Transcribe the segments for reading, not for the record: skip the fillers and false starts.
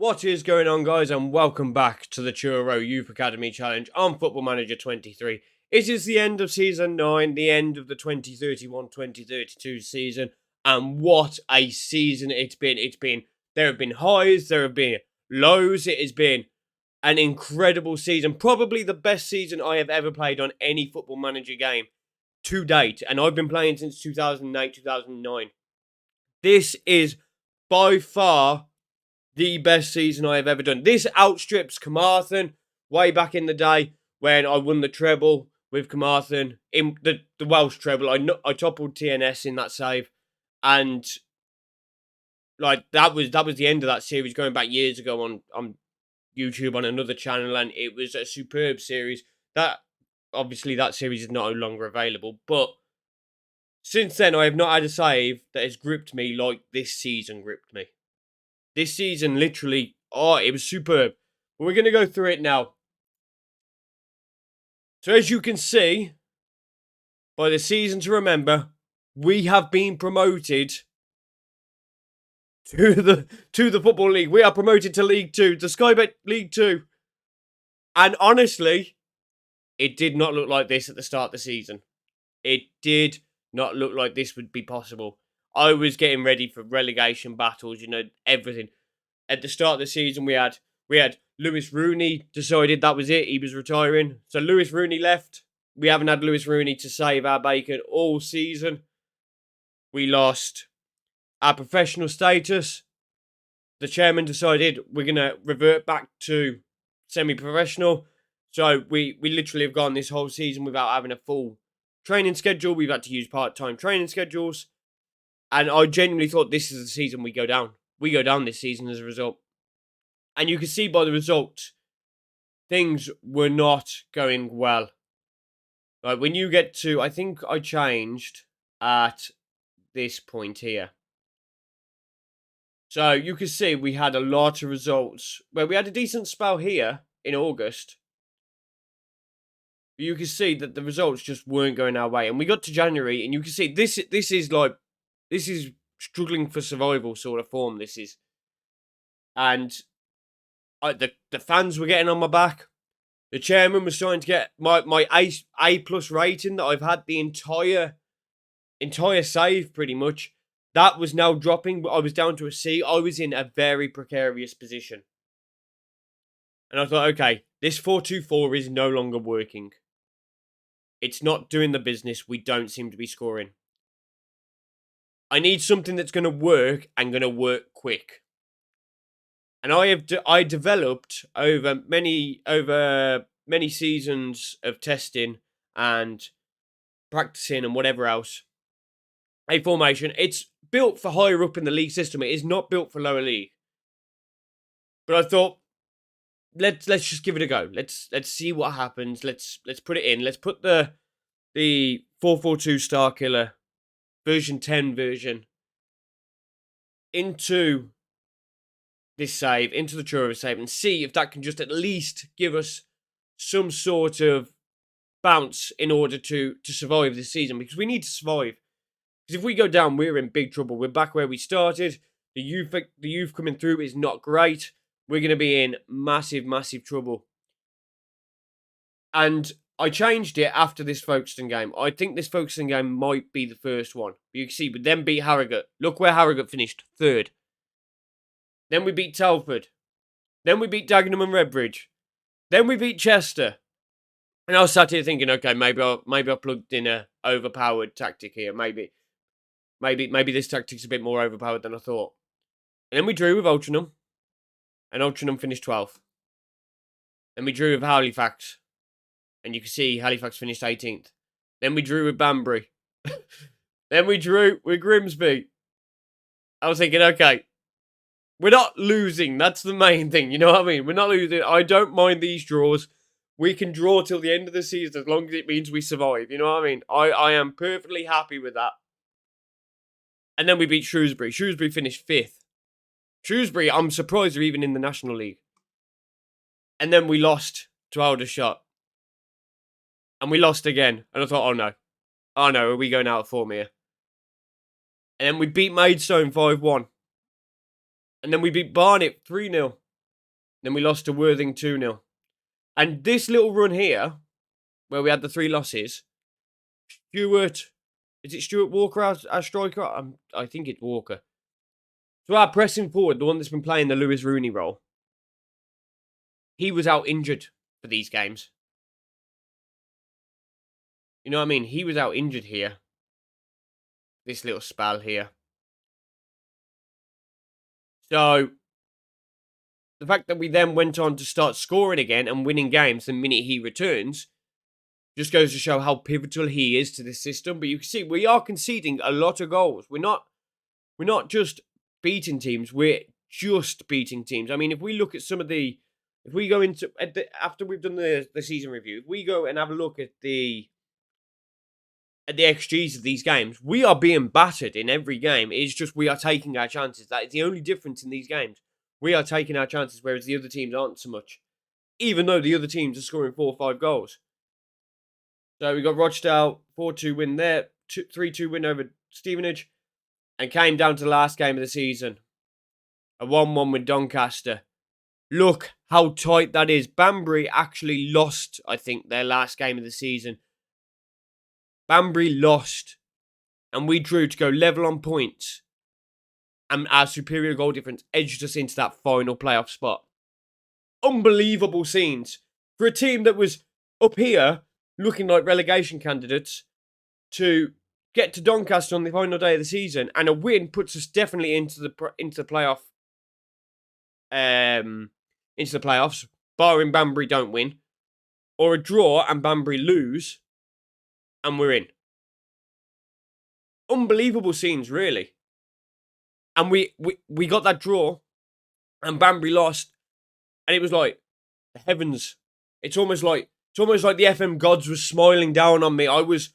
What is going on, guys, and welcome back to the Truro Youth Academy Challenge on Football Manager 23. It is the end of Season 9, the end of the 2031-2032 season, and what a season it's been. There have been highs, there have been lows, it has been an incredible season, probably the best season I have ever played on any Football Manager game to date, and I've been playing since 2008-2009. This is by far the best season I have ever done. This outstrips Carmarthen way back in the day when I won the treble with Carmarthen in the Welsh treble. I toppled TNS in that save, and like that was the end of that series going back years ago on YouTube on another channel, and it was a superb series. That obviously that series is no longer available, but since then I have not had a save that has gripped me like this season gripped me. This season, literally, it was superb. But we're going to go through it now. So as you can see, by the season to remember, we have been promoted to the Football League. We are promoted to League 2, to Sky Bet League 2. And honestly, it did not look like this at the start of the season. It did not look like this would be possible. I was getting ready for relegation battles, everything. At the start of the season, we had Lewis Rooney decided that was it. He was retiring. So Lewis Rooney left. We haven't had Lewis Rooney to save our bacon all season. We lost our professional status. The chairman decided we're going to revert back to semi-professional. So we literally have gone this whole season without having a full training schedule. We've had to use part-time training schedules. And I genuinely thought this is the season we go down. We go down this season as a result. And you can see by the result, things were not going well. Like when you get to, I think I changed at this point here. So you can see we had a lot of results where we had a decent spell here in August. But you can see that the results just weren't going our way. And we got to January and you can see this is struggling for survival sort of form, this is. And the fans were getting on my back. The chairman was trying to get my A plus rating that I've had the entire save pretty much. That was now dropping, but I was down to a C. I was in a very precarious position. And I thought, okay, this 4-2-4 is no longer working. It's not doing the business. We don't seem to be scoring. I need something that's going to work and going to work quick. And I developed over many seasons of testing and practicing and whatever else a formation. It's built for higher up in the league system. It is not built for lower league. But I thought, let's just give it a go. Let's see what happens. Let's put it in. Let's put the 4-4-2 Star Killer version 10 version into this save, into the Truro save, and see if that can just at least give us some sort of bounce in order to survive this season, because we need to survive. Because if we go down, we're in big trouble. We're back where we started. The youth coming through is not great. We're going to be in massive, massive trouble. And I changed it after this Folkestone game. I think this Folkestone game might be the first one. But you can see, but then beat Harrogate. Look where Harrogate finished, 3rd. Then we beat Telford. Then we beat Dagenham and Redbridge. Then we beat Chester. And I was sat here thinking, okay, maybe I plugged in a overpowered tactic here. Maybe this tactic's a bit more overpowered than I thought. And then we drew with Altrincham. And Altrincham finished 12th. Then we drew with Halifax. And you can see Halifax finished 18th. Then we drew with Banbury. Then we drew with Grimsby. I was thinking, okay, we're not losing. That's the main thing. You know what I mean? We're not losing. I don't mind these draws. We can draw till the end of the season as long as it means we survive. You know what I mean? I am perfectly happy with that. And then we beat Shrewsbury. Shrewsbury finished 5th. Shrewsbury, I'm surprised they're even in the National League. And then we lost to Aldershot. And we lost again. And I thought, oh no, are we going out of form here? And then we beat Maidstone 5-1. And then we beat Barnet 3-0. Then we lost to Worthing 2-0. And this little run here, where we had the 3 losses, is it Stuart Walker, our striker? I think it's Walker. So our pressing forward, the one that's been playing the Lewis Rooney role, he was out injured for these games. You know what I mean? He was out injured here. This little spell here. So, the fact that we then went on to start scoring again and winning games the minute he returns just goes to show how pivotal he is to this system. But you can see we are conceding a lot of goals. We're not just beating teams. We're just beating teams. I mean, if we look at some of the, if we go into after we've done the season review, if we go and have a look at the XGs of these games, we are being battered in every game. It's just we are taking our chances. That is the only difference in these games. We are taking our chances, whereas the other teams aren't so much. Even though the other teams are scoring 4 or 5 goals. So we got Rochdale, 4-2 win there, 3-2 win over Stevenage, and came down to the last game of the season. A 1-1 with Doncaster. Look how tight that is. Banbury actually lost, I think, their last game of the season. Banbury lost, and we drew to go level on points. And our superior goal difference edged us into that final playoff spot. Unbelievable scenes. For a team that was up here, looking like relegation candidates, to get to Doncaster on the final day of the season, and a win puts us definitely into the playoff. Into the playoffs, barring Banbury don't win, or a draw and Banbury lose, and we're in. Unbelievable scenes, really. And we got that draw, and Banbury lost, and it was like the heavens. It's almost like the FM gods were smiling down on me. I was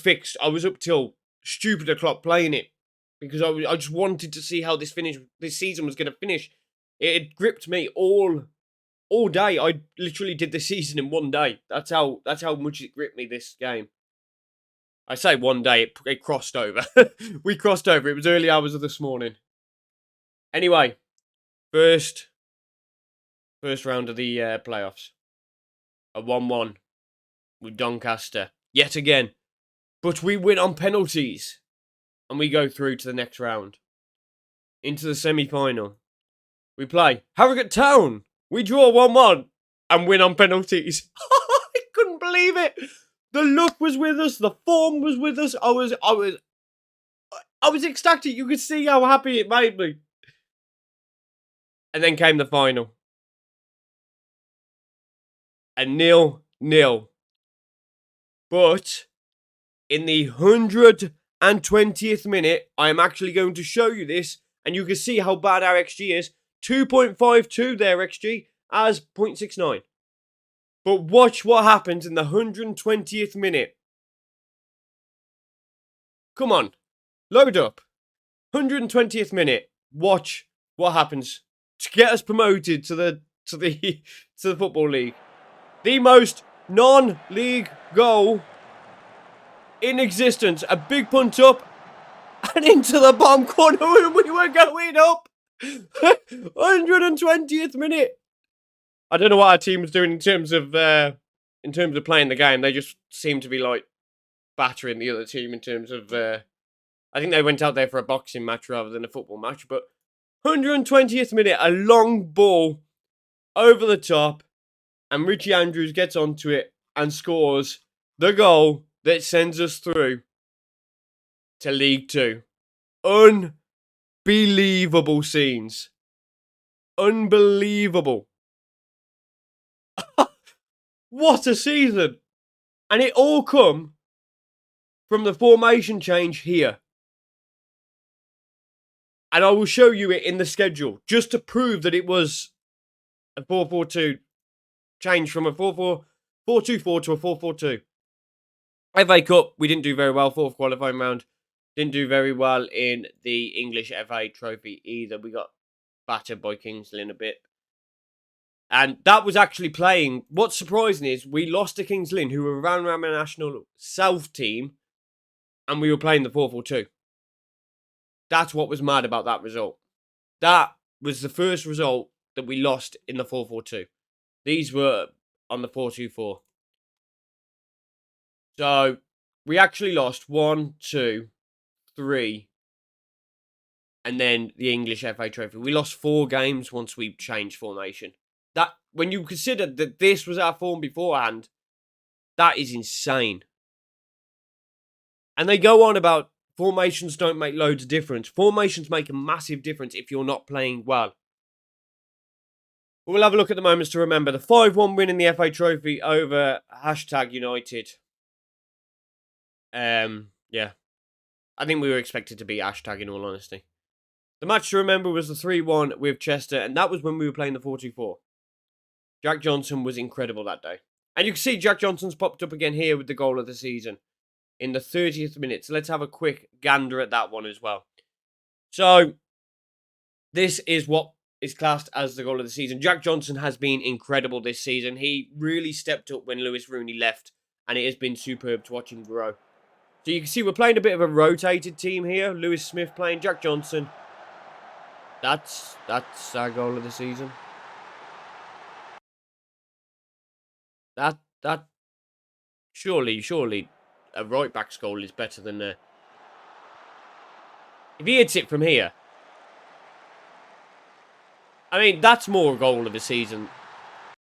fixed. I was up till stupid o'clock playing it because I just wanted to see how this season was going to finish. It had gripped me all day. I literally did the season in one day. That's how much it gripped me, this game. I say one day, it crossed over. We crossed over. It was early hours of this morning. Anyway, first round of the playoffs. A 1-1 with Doncaster. Yet again. But we win on penalties. And we go through to the next round. Into the semi-final. We play Harrogate Town. We draw 1-1 and win on penalties. I couldn't believe it. The luck was with us. The form was with us. I was ecstatic. You could see how happy it made me. And then came the final. A 0-0. But in the 120th minute, I am actually going to show you this, and you can see how bad our XG is. 2.52 their XG as 0.69. But watch what happens in the 120th minute. Come on. Load up. 120th minute. Watch what happens to get us promoted to the Football League. The most non-league goal in existence. A big punt up and into the bottom corner when we were going up. 120th minute. I don't know what our team was doing in terms of playing the game. They just seemed to be like battering the other team in terms of. I think they went out there for a boxing match rather than a football match. But 120th minute, a long ball over the top, and Richie Andrews gets onto it and scores the goal that sends us through to League Two. Unbelievable scenes. Unbelievable. What a season. And it all come from the formation change here. And I will show you it in the schedule, just to prove that it was a 4-4-2 change from a 4-4-2-4 to a 4-4-2. FA Cup, we didn't do very well. 4th qualifying round. Didn't do very well in the English FA Trophy either. We got battered by Kings Lynn a bit. And that was actually playing. What's surprising is we lost to Kings Lynn, who were around our national South team, and we were playing the 4-4-2. That's what was mad about that result. That was the first result that we lost in the 4-4-2. These were on the 4-2-4. So we actually lost 1, 2, 3, and then the English FA Trophy. We lost 4 games once we changed formation. That, when you consider that this was our form beforehand, that is insane. And they go on about formations don't make loads of difference. Formations make a massive difference if you're not playing well. We'll have a look at the moments to remember. The 5-1 win in the FA Trophy over #United. Yeah. I think we were expected to beat hashtag, in all honesty. The match to remember was the 3-1 with Chester, and that was when we were playing the 4-2-4. Jack Johnson was incredible that day. And you can see Jack Johnson's popped up again here with the goal of the season in the 30th minute. So let's have a quick gander at that one as well. So this is what is classed as the goal of the season. Jack Johnson has been incredible this season. He really stepped up when Lewis Rooney left, and it has been superb to watch him grow. So you can see we're playing a bit of a rotated team here. Lewis Smith playing, Jack Johnson. That's our goal of the season. That surely a right back's goal is better than if he hits it from here. I mean, that's more a goal of the season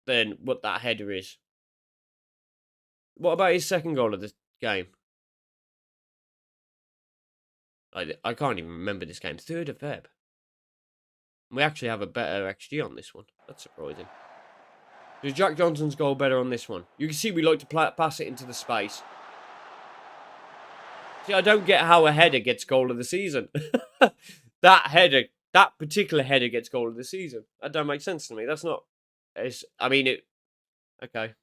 than what that header is. What about his second goal of the game? I can't even remember this game. 3rd of Feb. We actually have a better XG on this one. That's surprising. Is Jack Johnson's goal better on this one? You can see we like to pass it into the space. See, I don't get how a header gets goal of the season. That particular header gets goal of the season. That don't make sense to me. That's not... Okay.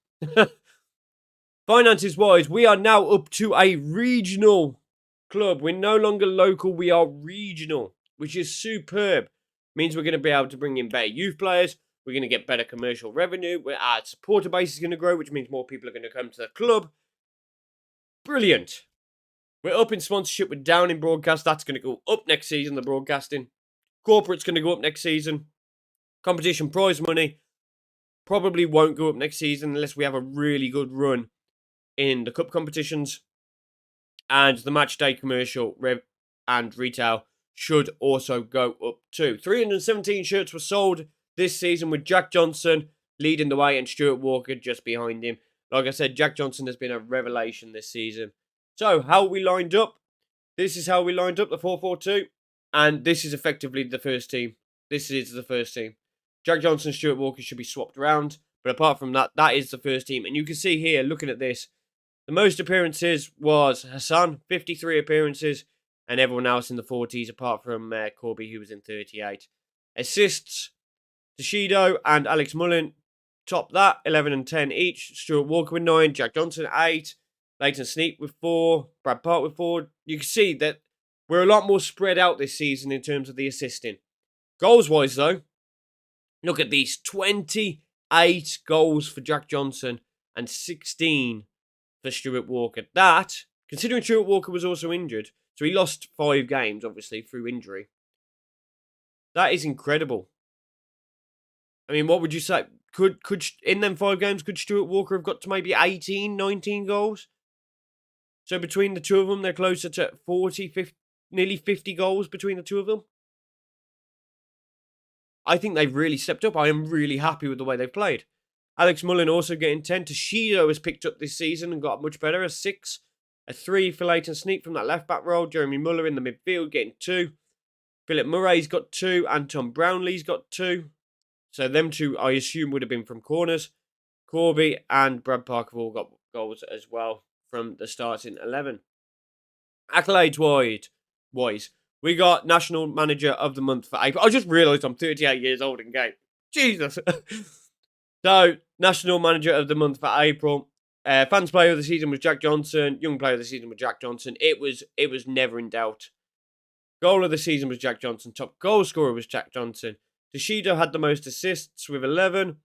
Finances wise, we are now up to a regional club. We're no longer local, we are regional, which is superb. Means we're going to be able to bring in better youth players. We're going to get better commercial revenue. Our supporter base is going to grow, which means more people are going to come to the club. Brilliant. We're up in sponsorship. We're down in broadcast. That's going to go up next season, the broadcasting. Corporate's going to go up next season. Competition prize money probably won't go up next season unless we have a really good run in the cup competitions. And the match day commercial and retail should also go up too. 317 shirts were sold this season with Jack Johnson leading the way and Stuart Walker just behind him. Like I said, Jack Johnson has been a revelation this season. So, how we lined up? This is how we lined up, the 4-4-2. And this is effectively the first team. This is the first team. Jack Johnson and Stuart Walker should be swapped around. But apart from that, that is the first team. And you can see here, looking at this, the most appearances was Hassan, 53 appearances. And everyone else in the 40s, apart from Corby, who was in 38. Assists, Toshido and Alex Mullen top that, 11 and 10 each. Stuart Walker with 9, Jack Johnson 8, Leighton Sneap with 4, Brad Park with 4. You can see that we're a lot more spread out this season in terms of the assisting. Goals-wise, though, look at these. 28 goals for Jack Johnson and 16 for Stuart Walker. That, considering Stuart Walker was also injured, so he lost 5 games, obviously, through injury. That is incredible. I mean, what would you say? Could in them 5 games, could Stuart Walker have got to maybe 18, 19 goals? So between the two of them, they're closer to 40, 50, nearly 50 goals between the two of them. I think they've really stepped up. I am really happy with the way they've played. Alex Mullen also getting 10. Toshido has picked up this season and got much better. A 6. A 3 for Leighton Sneap from that left-back role. Jeremy Muller in the midfield getting 2. Philip Murray's got 2. And Tom Brownlee's got 2. So them 2, I assume, would have been from corners. Corby and Brad Park have all got goals as well from the starting 11. Accolades wise, we got National Manager of the Month for April. I just realised I'm 38 years old in game. Jesus. So, National Manager of the Month for April. Fans Player of the Season was Jack Johnson. Young Player of the Season was Jack Johnson. It was never in doubt. Goal of the Season was Jack Johnson. Top goal scorer was Jack Johnson. Toshido had the most assists with 11.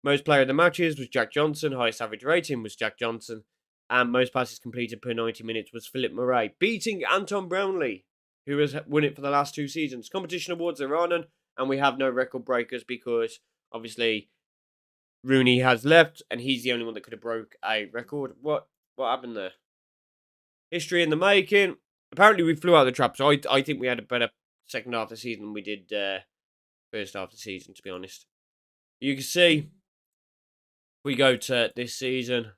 Most Player of the Matches was Jack Johnson. Highest average rating was Jack Johnson. And most passes completed per 90 minutes was Philip Murray, beating Anton Brownlee, who has won it for the last 2 seasons. Competition awards are on. and we have no record breakers because obviously Rooney has left, and he's the only one that could have broke a record. What happened there? History in the making. Apparently, we flew out of the trap. So I think we had a better second half of the season than we did first half of the season. To be honest, you can see we go to this season.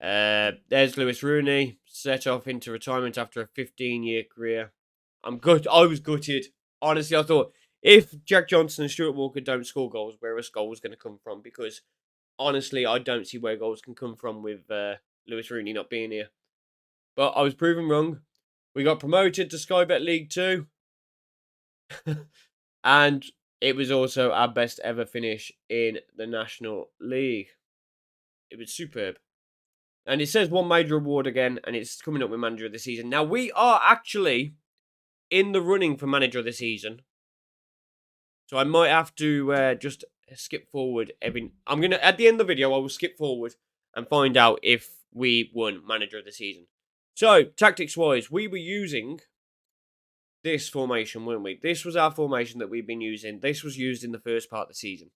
There's Lewis Rooney set off into retirement after a 15-year career. I'm good. I was gutted. Honestly, I thought if Jack Johnson and Stuart Walker don't score goals, where are goals going to come from? Because honestly, I don't see where goals can come from with Lewis Rooney not being here. But I was proven wrong. We got promoted to Sky Bet League 2. And it was also our best ever finish in the National League. It was superb. And it says one major award again, and it's coming up with Manager of the Season. Now, we are actually in the running for Manager of the Season. So I might have to just skip forward I'm going to, at the end of the video, I will skip forward and find out if we won Manager of the Season. So, tactics-wise, we were using this formation, weren't we? This was our formation that we've been using. This was used in the first part of the season.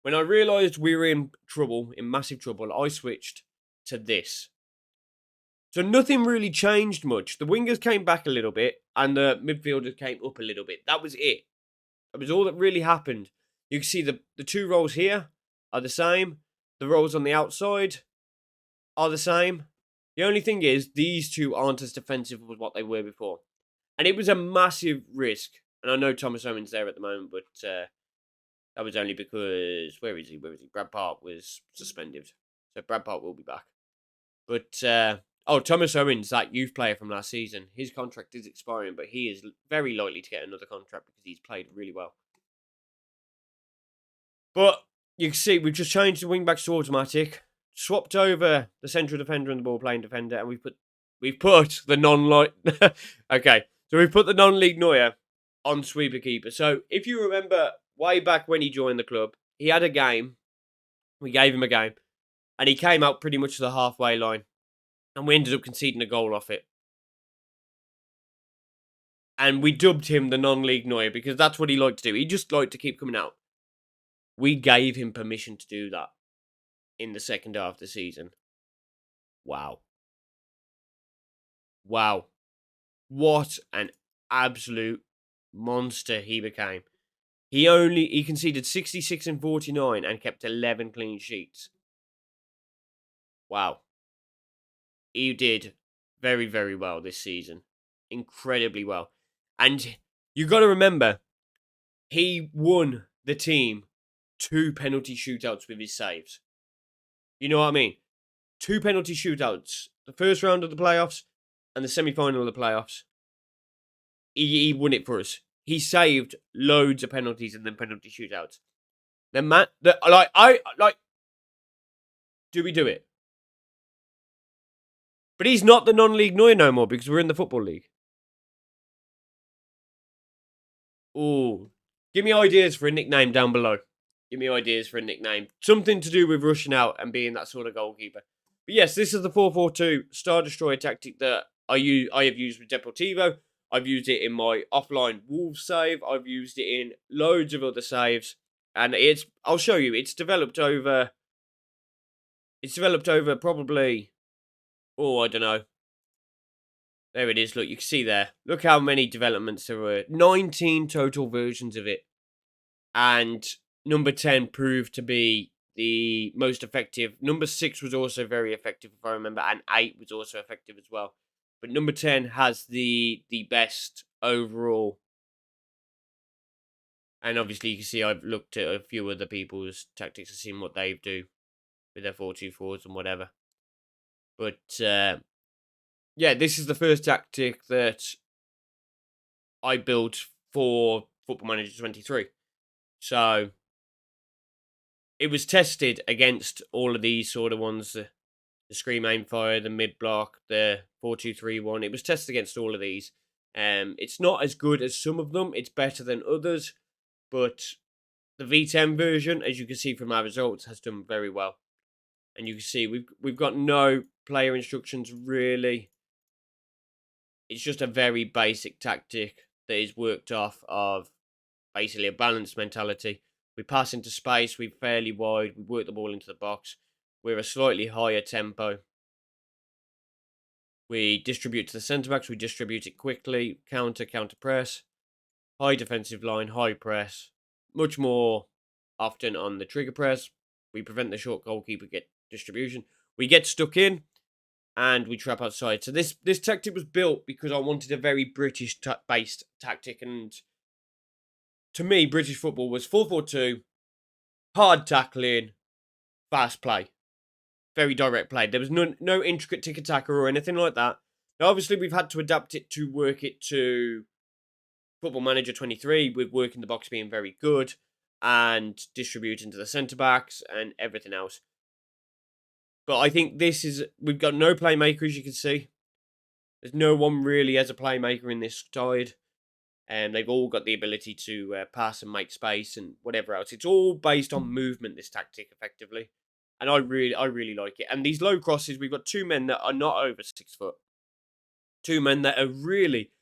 When I realised we were in trouble, in massive trouble, I switched to this. So nothing really changed much. The wingers came back a little bit, and the midfielders came up a little bit. That was it. That was all that really happened. You can see the two roles here are the same. The roles on the outside are the same. The only thing is, these two aren't as defensive as what they were before. And it was a massive risk. And I know Thomas Owen's there at the moment, but that was only because... Where is he? Brad Park was suspended. So Brad Park will be back. But, Thomas Owen's, that youth player from last season, his contract is expiring, but he is very likely to get another contract because he's played really well. But you can see we've just changed the wing backs to automatic, swapped over the central defender and the ball playing defender, and we've put the non-light... Okay, so we've put the non-league Neuer on sweeper keeper. So if you remember way back when he joined the club, he had a game. We gave him a game, and he came out pretty much to the halfway line. And we ended up conceding a goal off it. And we dubbed him the non-league Neuer because that's what he liked to do. He just liked to keep coming out. We gave him permission to do that in the second half of the season. Wow. Wow. What an absolute monster he became. He conceded 66 and 49 and kept 11 clean sheets. Wow. He did very, very well this season. Incredibly well. And you got to remember, he won the team 2 penalty shootouts with his saves. You know what I mean? 2 penalty shootouts. The first round of the playoffs and the semi-final of the playoffs. He won it for us. He saved loads of penalties in the penalty shootouts. Then do we do it? But he's not the non-league Neuer no more because we're in the Football League. Ooh. Give me ideas for a nickname down below. Give me ideas for a nickname. Something to do with rushing out and being that sort of goalkeeper. But yes, this is the 4-4-2 Star Destroyer tactic that I have used with Deportivo. I've used it in my offline Wolves save. I've used it in loads of other saves. And I'll show you, it's developed over probably... Oh, I don't know. There it is. Look, you can see there. Look how many developments there were. 19 total versions of it. And number 10 proved to be the most effective. Number 6 was also very effective, if I remember. And 8 was also effective as well. But number 10 has the best overall. And obviously, you can see I've looked at a few other people's tactics and seen what they do with their 4-2-4s and whatever. But, yeah, this is the first tactic that I built for Football Manager 23. So, it was tested against all of these sort of ones. The Scream Aim Fire, the Mid Block, the 4-2-3-1. It was tested against all of these. It's not as good as some of them. It's better than others. But the V10 version, as you can see from our results, has done very well. And you can see we've got no player instructions really. It's just a very basic tactic that is worked off of basically a balanced mentality. We pass into space, we're fairly wide, we work the ball into the box. We're a slightly higher tempo. We distribute to the centre backs, we distribute it quickly, counter press, high defensive line, high press, much more often on the trigger press. We prevent the short goalkeeper get distribution. We get stuck in and we trap outside. So this tactic was built because I wanted a very British based tactic, and to me, British football was 4-4-2, hard tackling, fast play, very direct play. There was no intricate tiki-taka or anything like that. Now, obviously, we've had to adapt it to work it to Football Manager 23, with work in the box being very good and distributing to the centre backs and everything else. But I think we've got no playmaker, as you can see. There's no one really as a playmaker in this side. And they've all got the ability to pass and make space and whatever else. It's all based on movement, this tactic, effectively. And I really like it. And these low crosses, we've got two men that are not over 6 foot. Two men that are really,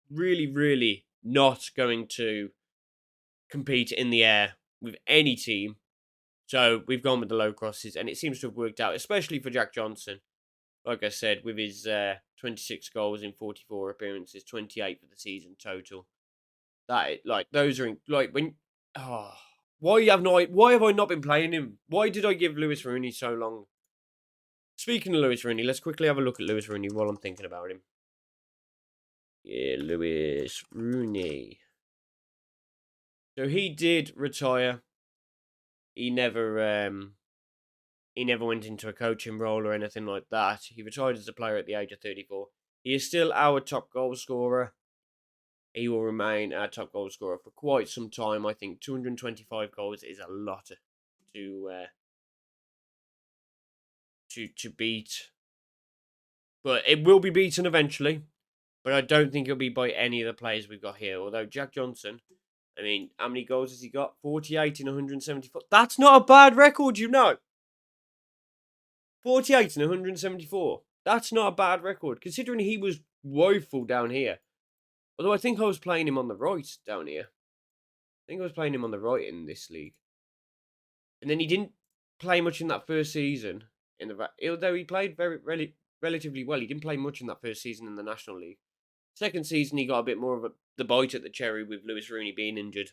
really, really not going to compete in the air with any team. So we've gone with the low crosses, and it seems to have worked out, especially for Jack Johnson. Like I said, with his 26 goals in 44 appearances, 28 for the season total. Those are when. Oh, why have I not been playing him? Why did I give Lewis Rooney so long? Speaking of Lewis Rooney, let's quickly have a look at Lewis Rooney while I'm thinking about him. Yeah, Lewis Rooney. So he did retire. He never went into a coaching role or anything like that. He retired as a player at the age of 34. He is still our top goal scorer. He will remain our top goal scorer for quite some time. I think 225 goals is a lot to beat. But it will be beaten eventually. But I don't think it'll be by any of the players we've got here. Although Jack Johnson, I mean, how many goals has he got? 48 in 174. That's not a bad record, you know. 48 in 174. That's not a bad record, considering he was woeful down here. Although I think I was playing him on the right down here. I think I was playing him on the right in this league. And then he didn't play much in that first season. Although he played relatively well, he didn't play much in that first season in the National League. Second season, he got a bit more of the bite at the cherry with Lewis Rooney being injured.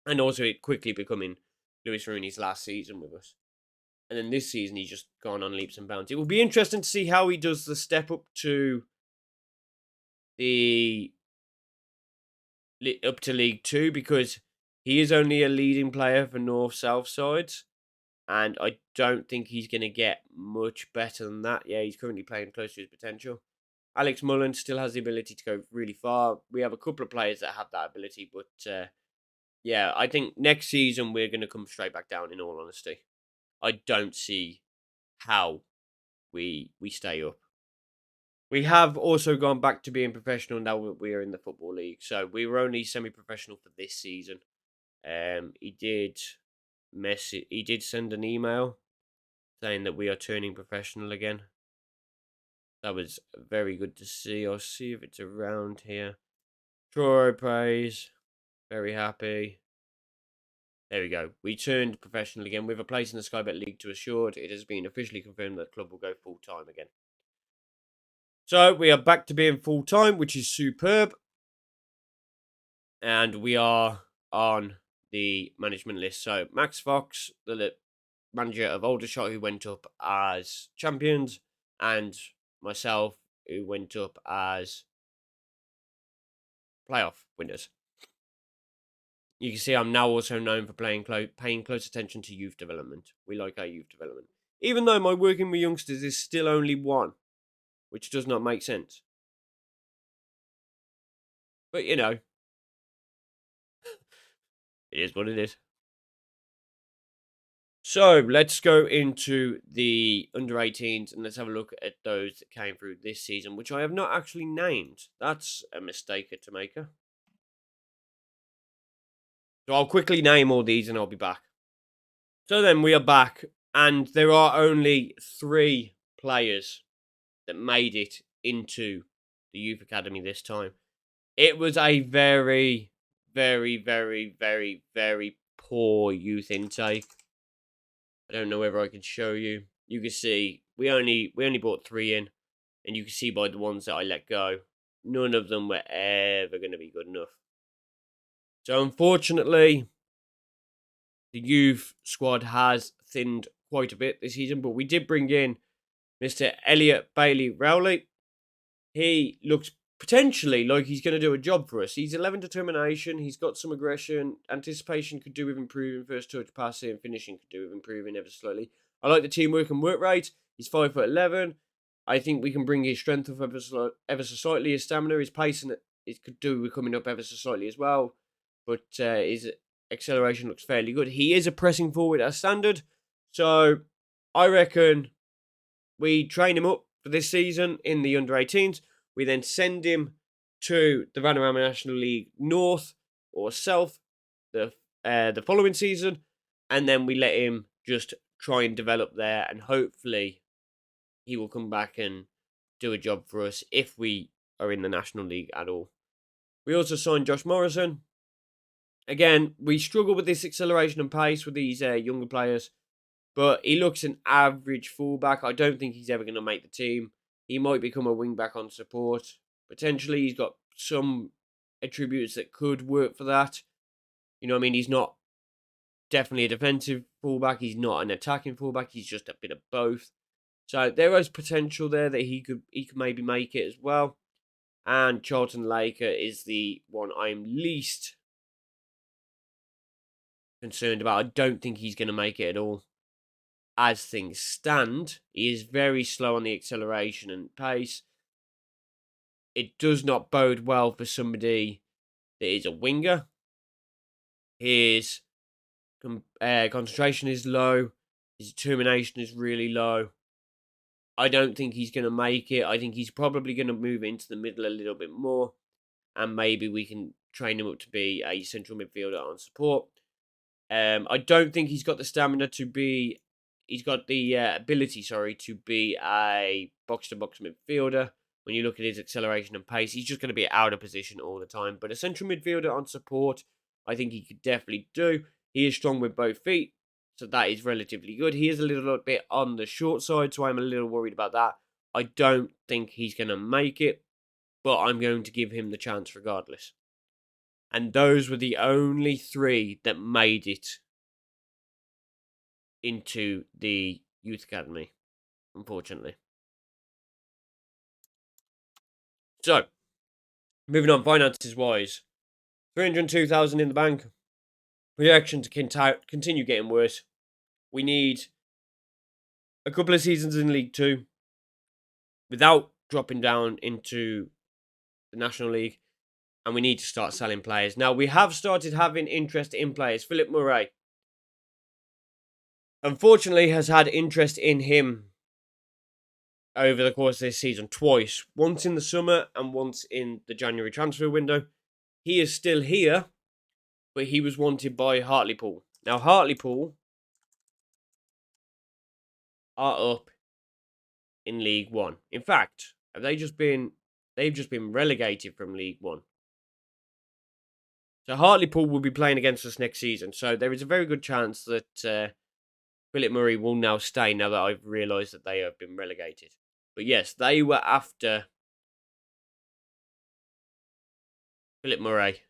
And also it quickly becoming Lewis Rooney's last season with us. And then this season, he's just gone on leaps and bounds. It will be interesting to see how he does the step up to League 2, because he is only a leading player for North-South sides. And I don't think he's going to get much better than that. Yeah, he's currently playing close to his potential. Alex Mullen still has the ability to go really far. We have a couple of players that have that ability. But, yeah, I think next season we're going to come straight back down, in all honesty. I don't see how we stay up. We have also gone back to being professional now that we are in the Football League. So we were only semi-professional for this season. He did send an email saying that we are turning professional again. That was very good to see. I'll see if it's around here. Truro praise. Very happy. There we go. We turned professional again with a place in the Sky Bet League 2 assured. It has been officially confirmed that the club will go full-time again. So we are back to being full-time, which is superb. And we are on the management list. So Max Fox, the manager of Aldershot, who went up as champions, and myself, who went up as playoff winners. You can see I'm now also known for paying close attention to youth development. We like our youth development. Even though my working with youngsters is still only 1, which does not make sense. But, you know, it is what it is. So, let's go into the under-18s and let's have a look at those that came through this season, which I have not actually named. That's a mistake to make. So I'll quickly name all these and I'll be back. So then we are back, and there are only 3 players that made it into the youth academy this time. It was a very, very, very, very, very poor youth intake. I don't know whether I can show you. You can see we only brought 3 in, and you can see by the ones that I let go, none of them were ever going to be good enough. So unfortunately, the youth squad has thinned quite a bit this season, but we did bring in Mr. Elliot Bailey Rowley. He looks potentially like he's going to do a job for us. He's 11 determination. He's got some aggression. Anticipation could do with improving. First touch passing and finishing could do with improving ever slightly. I like the teamwork and work rate. He's 5'11". I think we can bring his strength up ever so slightly. His stamina, his pace, and it could do with coming up ever so slightly as well. But his acceleration looks fairly good. He is a pressing forward at standard. So I reckon we train him up for this season in the under-18s. We then send him to the Vanarama National League North or South the following season, and then we let him just try and develop there, and hopefully he will come back and do a job for us if we are in the National League at all. We also signed Josh Morrison. Again, we struggle with this acceleration and pace with these younger players, but he looks an average fullback. I don't think he's ever going to make the team. He might become a wing-back on support. Potentially, he's got some attributes that could work for that. You know what I mean? He's not definitely a defensive fullback. He's not an attacking fullback. He's just a bit of both. So there is potential there that he could maybe make it as well. And Charlton Laker is the one I'm least concerned about. I don't think he's going to make it at all. As things stand, he is very slow on the acceleration and pace. It does not bode well for somebody that is a winger. His concentration is low. His determination is really low. I don't think he's going to make it. I think he's probably going to move into the middle a little bit more. And maybe we can train him up to be a central midfielder on support. I don't think he's got the stamina to be... He's got the ability, to be a box-to-box midfielder. When you look at his acceleration and pace, he's just going to be out of position all the time. But a central midfielder on support, I think he could definitely do. He is strong with both feet, so that is relatively good. He is a little bit on the short side, so I'm a little worried about that. I don't think he's going to make it, but I'm going to give him the chance regardless. And those were the only 3 that made it into the youth academy, unfortunately. So, moving on, finances wise, 302,000 in the bank. Projection to continue getting worse. We need a couple of seasons in League 2 without dropping down into the National League, and we need to start selling players. Now, we have started having interest in players. Philip Murray, unfortunately, has had interest in him over the course of this season twice. Once in the summer and once in the January transfer window. He is still here, but he was wanted by Hartlepool. Now, Hartlepool are up in League 1. In fact, they've just been relegated from League 1. So Hartlepool will be playing against us next season. So there is a very good chance that Philip Murray will now stay now that I've realised that they have been relegated. But yes, they were after Philip Murray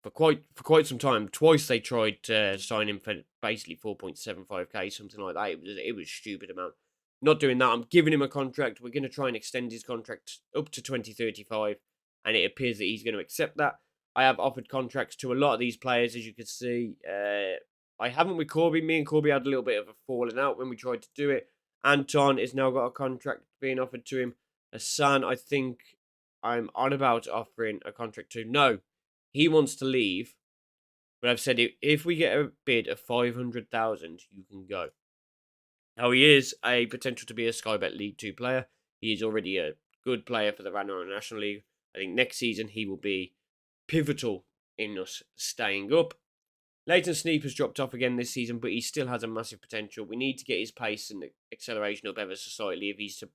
for quite some time. Twice they tried to sign him for basically 4.75k, something like that. It was a stupid amount. Not doing that. I'm giving him a contract. We're going to try and extend his contract up to 2035, and it appears that he's going to accept that. I have offered contracts to a lot of these players, as you can see. I haven't with Corby. Me and Corby had a little bit of a falling out when we tried to do it. Anton has now got a contract being offered to him. Hassan, I think I'm on about offering a contract to. No, he wants to leave. But I've said if we get a bid of 500,000, you can go. Now, he is a potential to be a Sky Bet League 2 player. He is already a good player for the Vanarama National League. I think next season he will be pivotal in us staying up. Leighton Sneap has dropped off again this season, but he still has a massive potential. We need to get his pace and acceleration up ever so slightly if he's to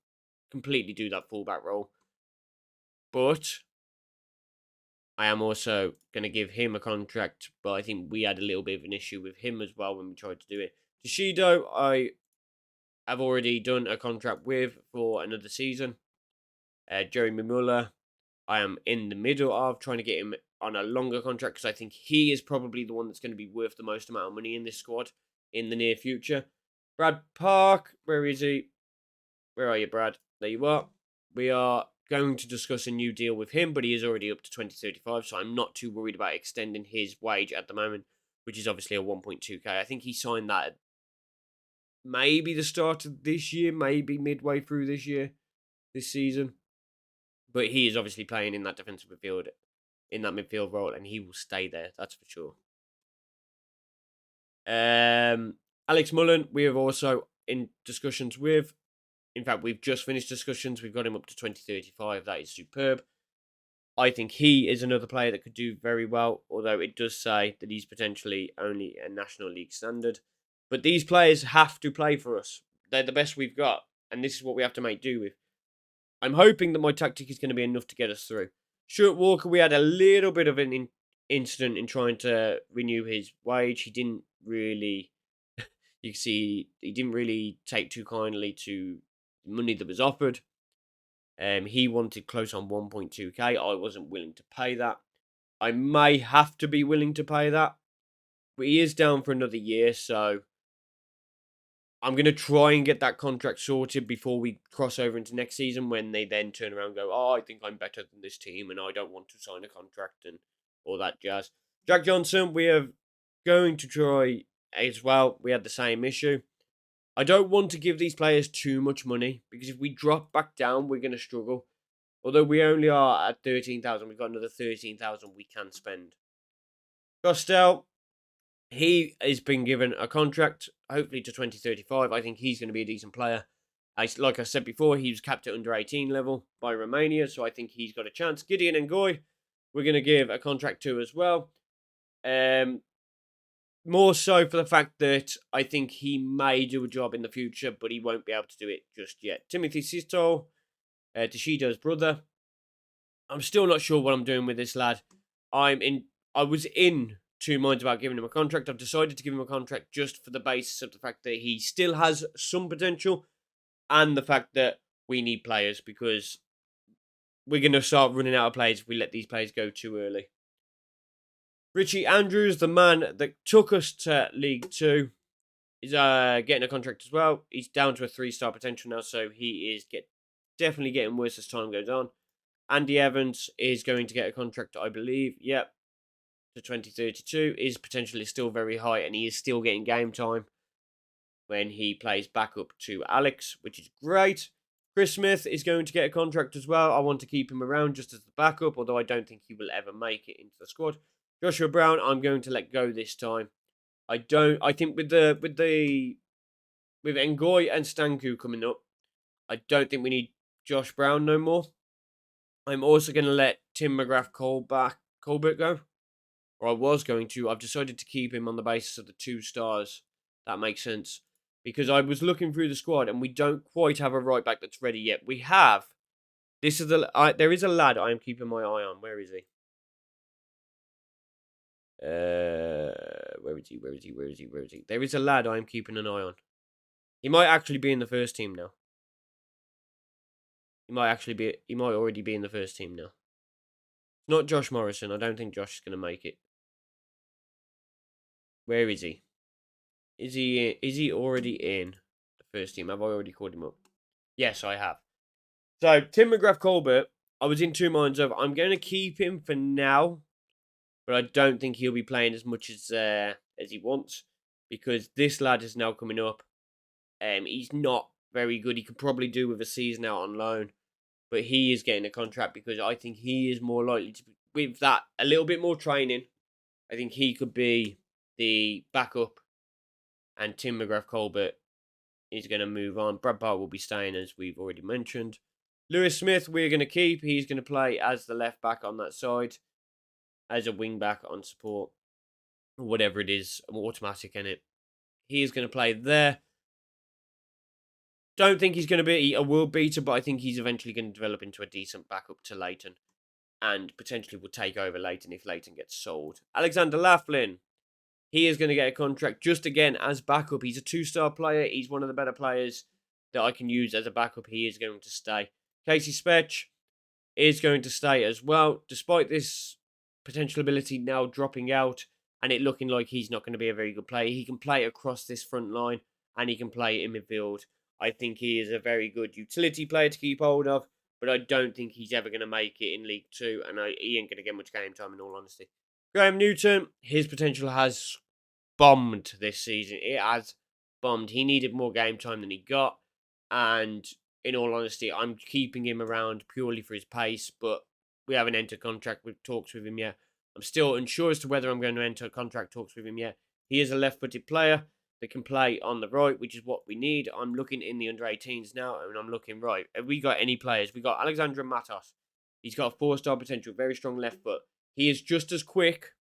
completely do that fullback role. But I am also going to give him a contract, but I think we had a little bit of an issue with him as well when we tried to do it. Toshido, I have already done a contract with for another season. Jeremy Muller, I am in the middle of trying to get him on a longer contract because I think he is probably the one that's going to be worth the most amount of money in this squad in the near future. Brad Park, where is he? Where are you, Brad? There you are. We are going to discuss a new deal with him, but he is already up to 2035, so I'm not too worried about extending his wage at the moment, which is obviously a 1.2k. I think he signed that at maybe the start of this year, maybe midway through this season. But he is obviously playing in that defensive midfield, in that midfield role, and he will stay there, that's for sure. Alex Mullen, we have also in discussions with. In fact, we've just finished discussions. We've got him up to 2035. That is superb. I think he is another player that could do very well, although it does say that he's potentially only a National League standard. But these players have to play for us. They're the best we've got, and this is what we have to make do with. I'm hoping that my tactic is going to be enough to get us through. Stuart Walker, we had a little bit of an incident in trying to renew his wage. He didn't really, you can see, he didn't really take too kindly to money that was offered. He wanted close on 1.2k. I wasn't willing to pay that. I may have to be willing to pay that, but he is down for another year, so I'm going to try and get that contract sorted before we cross over into next season, when they then turn around and go, oh, I think I'm better than this team and I don't want to sign a contract and all that jazz. Jack Johnson, we are going to try as well. We had the same issue. I don't want to give these players too much money, because if we drop back down, we're going to struggle. Although we only are at 13,000, we've got another 13,000 we can spend. Costel, he has been given a contract, hopefully to 2035. I think he's going to be a decent player. Like I said before, he was capped at under 18 level by Romania, so I think he's got a chance. Gideon Ngoy, we're going to give a contract to as well. More so for the fact that I think he may do a job in the future, but he won't be able to do it just yet. Timothy Sisto, Toshido's brother. I'm still not sure what I'm doing with this lad. I was in two minds about giving him a contract. I've decided to give him a contract just for the basis of the fact that he still has some potential, and the fact that we need players, because we're going to start running out of players if we let these players go too early. Richie Andrews, the man that took us to League 2, is getting a contract as well. He's down to a 3-star potential now, so he is definitely getting worse as time goes on. Andy Evans is going to get a contract, I believe. Yep, to 2032. His potential is still very high, and he is still getting game time when he plays backup to Alex, which is great. Chris Smith is going to get a contract as well. I want to keep him around just as the backup, although I don't think he will ever make it into the squad. Joshua Brown, I'm going to let go this time. I think with Ngoy and Stanku coming up, I don't think we need Josh Brown no more. I'm also going to let Tim McGrath Colbert go. Or I was going to. I've decided to keep him on the basis of the 2 stars. That makes sense. Because I was looking through the squad and we don't quite have a right back that's ready yet. We have. There is a lad I am keeping my eye on. Where is he? Where is he? There is a lad I am keeping an eye on. He might actually be in the first team now. He might already be in the first team now. It's not Josh Morrison. I don't think Josh is going to make it. Where is he? Is he already in the first team? Have I already called him up? Yes, I have. So, Tim McGrath Colbert, I was in two minds of, I'm going to keep him for now, but I don't think he'll be playing as much as he wants, because this lad is now coming up. He's not very good. He could probably do with a season out on loan, but he is getting a contract because I think he is more likely to, with that a little bit more training, I think he could be the backup, and Tim McGrath Colbert is going to move on. Brad Park will be staying, as we've already mentioned. Lewis Smith, we're going to keep. He's going to play as the left back on that side, as a wing back on support, whatever it is, automatic in it. He is going to play there. Don't think he's going to be a world beater, but I think he's eventually going to develop into a decent backup to Leighton. and potentially will take over Leighton if Leighton gets sold. Alexander Laughlin, he is going to get a contract just again as backup. He's a 2-star player. He's one of the better players that I can use as a backup. He is going to stay. Casey Spetch is going to stay as well, despite this potential ability now dropping out and it looking like he's not going to be a very good player. He can play across this front line and he can play in midfield. I think he is a very good utility player to keep hold of, but I don't think he's ever going to make it in League 2, and he ain't going to get much game time in all honesty. Graham Newton, his potential has bombed this season. It has bombed. He needed more game time than he got, and in all honesty, I'm keeping him around purely for his pace, but we haven't entered contract with talks with him yet. I'm still unsure as to whether I'm going to enter contract talks with him yet. He is a left-footed player that can play on the right, which is what we need. I'm looking in the under-18s now, and I'm looking, right, have we got any players? We got Alexandra Matos. He's got a 4-star potential, very strong left foot. He is just as quick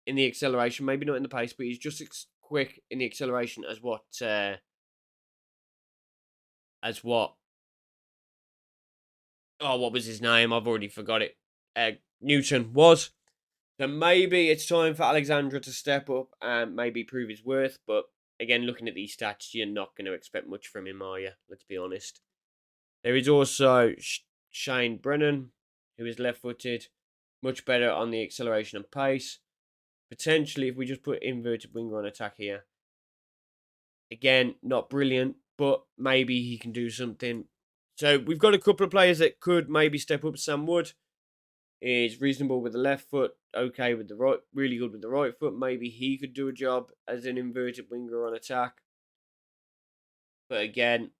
in the acceleration, maybe not in the pace, but he's just as quick in the acceleration as what what was his name? I've already forgot it. Newton was. So maybe it's time for Alexandra to step up and maybe prove his worth. But again, looking at these stats, you're not going to expect much from him, are you? Let's be honest. There is also Shane Brennan, who is left-footed, much better on the acceleration and pace. Potentially, if we just put inverted winger on attack here. Again, not brilliant, but maybe he can do something. So we've got a couple of players that could maybe step up. Sam Wood is reasonable with the left foot, okay with the right, really good with the right foot. Maybe he could do a job as an inverted winger on attack. But again,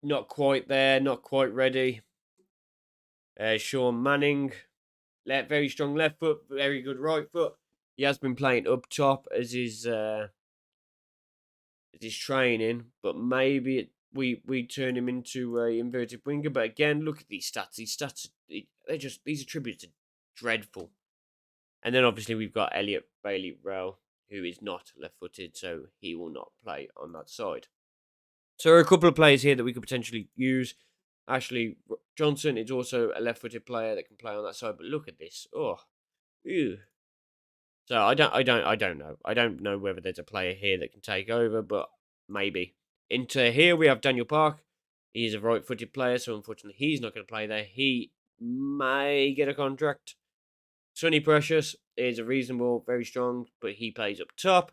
not quite there, not quite ready. Sean Manning, very strong left foot, very good right foot. He has been playing up top as his training, but maybe we turn him into a inverted winger. But again, look at these stats. These attributes are dreadful. And then obviously we've got Elliot Bailey-Rell, who is not left-footed, so he will not play on that side. So there are a couple of players here that we could potentially use. Ashley Johnson is also a left-footed player that can play on that side. But look at this. Oh, ew. So I don't know. I don't know whether there's a player here that can take over, but maybe. Into here we have Daniel Park. He's a right-footed player, so unfortunately he's not going to play there. He may get a contract. Sonny Precious is a reasonable, very strong, but he plays up top.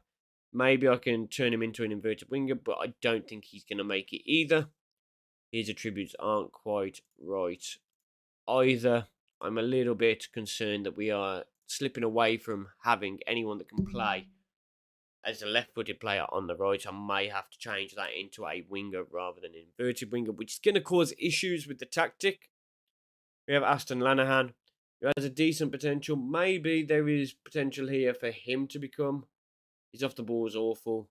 Maybe I can turn him into an inverted winger, but I don't think he's going to make it either. His attributes aren't quite right either. I'm a little bit concerned that we are slipping away from having anyone that can play as a left-footed player on the right. I may have to change that into a winger rather than an inverted winger, which is going to cause issues with the tactic. We have Aston Lanahan, who has a decent potential. Maybe there is potential here for him to become. His off the ball is awful.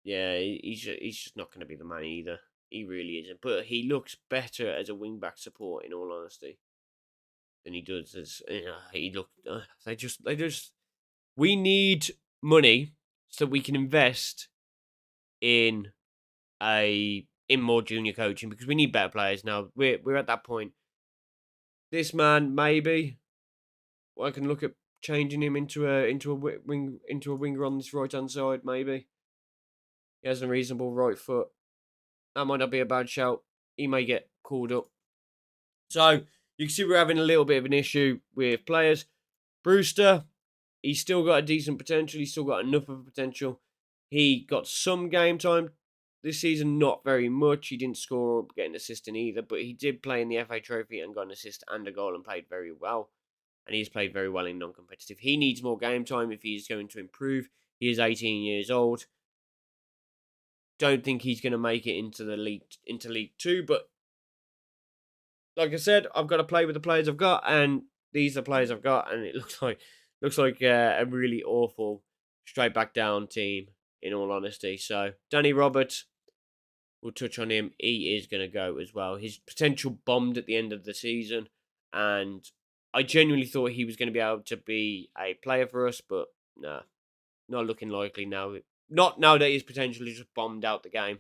Yeah, he's just not going to be the man either. He really isn't. But he looks better as a wing-back support, in all honesty, than he does as he looked. We need money so we can invest in more junior coaching, because we need better players now. We're at that point. This man, maybe I can look at changing him into a winger on this right hand side. Maybe he has a reasonable right foot. That might not be a bad shout. He may get called up. So you can see we're having a little bit of an issue with players. Brewster, he's still got a decent potential. He's still got enough of a potential. He got some game time this season, not very much. He didn't score or get an assist in either, but he did play in the FA Trophy and got an assist and a goal and played very well. And he's played very well in non-competitive. He needs more game time if he's going to improve. He is 18 years old. Don't think he's going to make it into League 2, but like I said, I've got to play with the players I've got, and these are players I've got, and it looks like a really awful straight back down team, in all honesty. So Danny Roberts, we'll touch on him. He is going to go as well. His potential bombed at the end of the season, and I genuinely thought he was going to be able to be a player for us, but no, not looking likely now. Not now that his potential is just bombed out the game.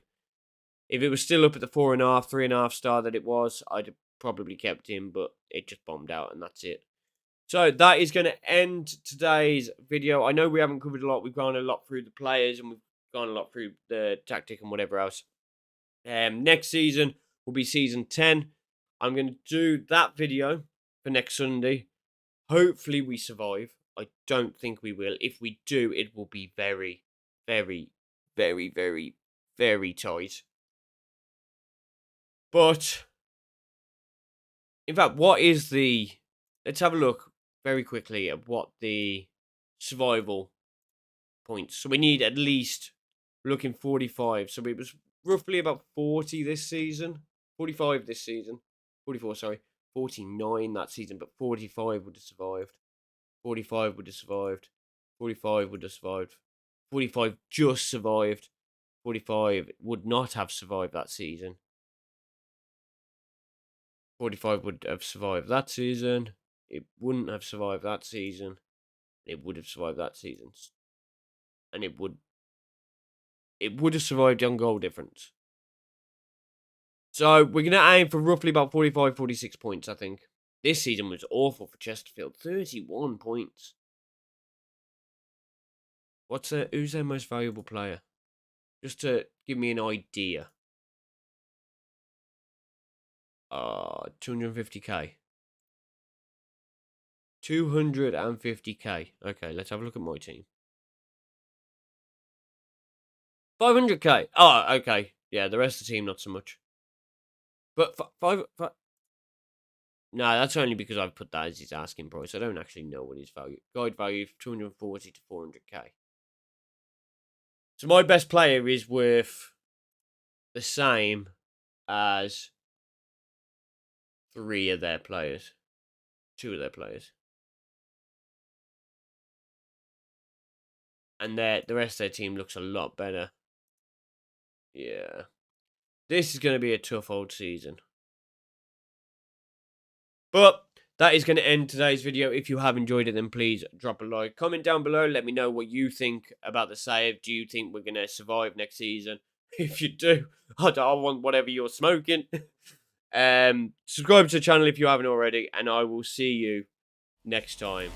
If it was still up at the 4.5, 3.5 star that it was, I'd probably kept him, but it just bombed out, and that's it. So that is going to end today's video. I know we haven't covered a lot. We've gone a lot through the players, and we've gone a lot through the tactic and whatever else. Next season will be season 10. I'm going to do that video for next Sunday. Hopefully we survive. I don't think we will. If we do, it will be very, very, very, very, very tight. But, in fact, what is the... Let's have a look very quickly at what the survival points. So we need at least, looking 45. So it was roughly about 40 this season. 45 this season. 44, sorry. 49 that season, but 45 would have survived. 45 would have survived. 45 would have survived. 45 just survived. 45 would not have survived that season. 45 would have survived that season. It wouldn't have survived that season. It would have survived that season. And it would have survived on goal difference. So we're going to aim for roughly about 45, 46 points, I think. This season was awful for Chesterfield. 31 points. Who's their most valuable player? Just to give me an idea. 250k. 250k. Okay, let's have a look at my team. 500k. Oh, okay. Yeah, the rest of the team, not so much. But five. No, that's only because I've put that as his asking price. I don't actually know what his value. Guide value, 240 to 400k. So my best player is worth the same as 3 of their players. 2 of their players. And the rest of their team looks a lot better. Yeah. This is going to be a tough old season. But that is going to end today's video. If you have enjoyed it, then please drop a like. Comment down below. Let me know what you think about the save. Do you think we're going to survive next season? If you do, I want whatever you're smoking. Subscribe to the channel if you haven't already. And I will see you next time.